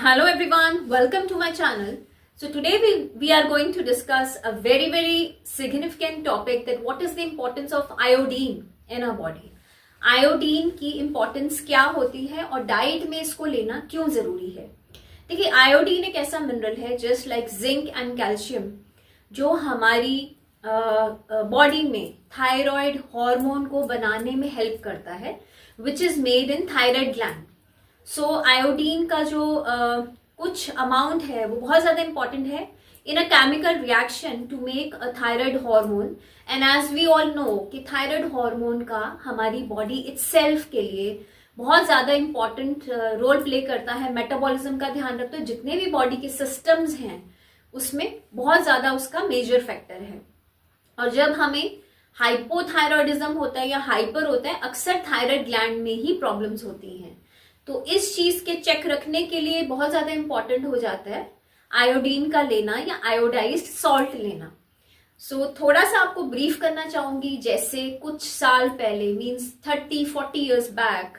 Hello everyone, welcome to my channel. So today we are going to discuss a very significant topic, that what is the importance of iodine in our body. Iodine की importance क्या होती है और diet में इसको लेना क्यों जरूरी है। देखिए, आयोडीन एक ऐसा मिनरल है just like zinc and calcium, जो हमारी बॉडी में थायराइड हार्मोन को बनाने में हेल्प करता है, which is made in thyroid gland. So iodine का जो कुछ अमाउंट है वो बहुत ज्यादा इंपॉर्टेंट है in a chemical reaction to make a thyroid hormone. And as we all know कि थायराइड हार्मोन का हमारी बॉडी इटसेल्फ के लिए बहुत ज्यादा इंपॉर्टेंट रोल प्ले करता है। मेटाबॉलिज्म का ध्यान रखते हैं, जितने भी बॉडी के सिस्टम्स हैं उसमें बहुत ज्यादा उसका मेजर फैक्टर है। और जब हमें हाइपोथायरॉयडिज्म होता है या हाइपर होता है, अक्सर थायराइड ग्लैंड में ही प्रॉब्लम्स होती हैं। तो इस चीज के चेक रखने के लिए बहुत ज्यादा इंपॉर्टेंट हो जाता है आयोडीन का लेना या आयोडाइज्ड सॉल्ट लेना। सो थोड़ा सा आपको ब्रीफ करना चाहूंगी। जैसे कुछ साल पहले, मींस 30-40 इयर्स बैक,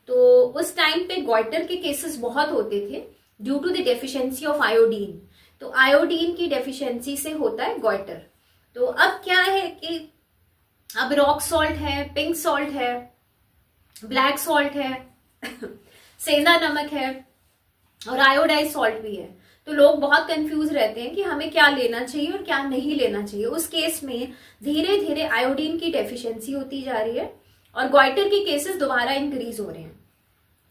तो उस टाइम पे गॉइटर के केसेस बहुत होते थे due to the deficiency of iodine. तो आयोडीन की डेफिशिएंसी से होता है गॉइटर। तो अब क्या है कि अब रॉक सॉल्ट है, पिंक सॉल्ट है, ब्लैक सॉल्ट है, सेंधा नमक है और आयोडाइज सॉल्ट भी है। तो लोग बहुत कंफ्यूज रहते हैं कि हमें क्या लेना चाहिए और क्या नहीं लेना चाहिए। उस केस में धीरे धीरे आयोडीन की डेफिशिएंसी होती जा रही है और गॉइटर के केसेस दोबारा इंक्रीज हो रहे हैं।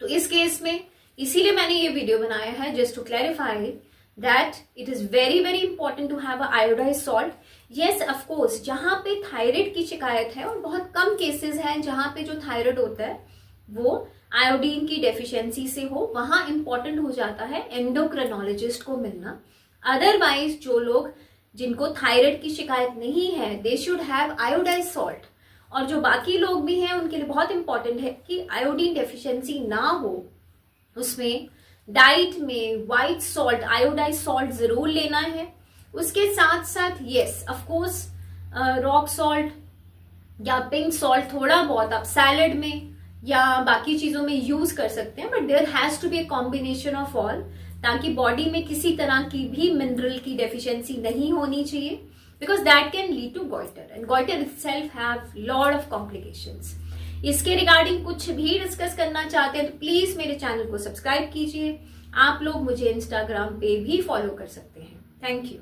तो इस केस में इसीलिए मैंने ये वीडियो बनाया है, just to clarify that it is very important to have a iodise salt. Yes, of course, जहां पे थायराइड की शिकायत है और बहुत कम केसेस हैं जहां पे जो थायराइड होता है वो आयोडीन की डेफिशिएंसी से हो, वहां इंपॉर्टेंट हो जाता है एंडोक्रिनोलॉजिस्ट को मिलना। अदरवाइज जो लोग जिनको थायराइड की शिकायत नहीं है, they should have iodise salt. और जो बाकी लोग भी हैं उनके लिए बहुत इंपॉर्टेंट है कि आयोडीन डेफिशिएंसी ना हो, उसमें डाइट में व्हाइट सॉल्ट, आयोडाइज सॉल्ट जरूर लेना है। उसके साथ साथ yes, of course, rock salt या पिंक सॉल्ट थोड़ा बहुत आप सैलड में या बाकी चीजों में यूज कर सकते हैं, but there has to be a combination of all, ताकि बॉडी में किसी तरह की भी मिनरल की डेफिशिएंसी नहीं होनी चाहिए, because that can lead to goiter and goiter itself have lot of complications. इसके रिगार्डिंग कुछ भी डिस्कस करना चाहते हैं तो प्लीज मेरे चैनल को सब्सक्राइब कीजिए। आप लोग मुझे इंस्टाग्राम पे भी फॉलो कर सकते हैं। Thank you.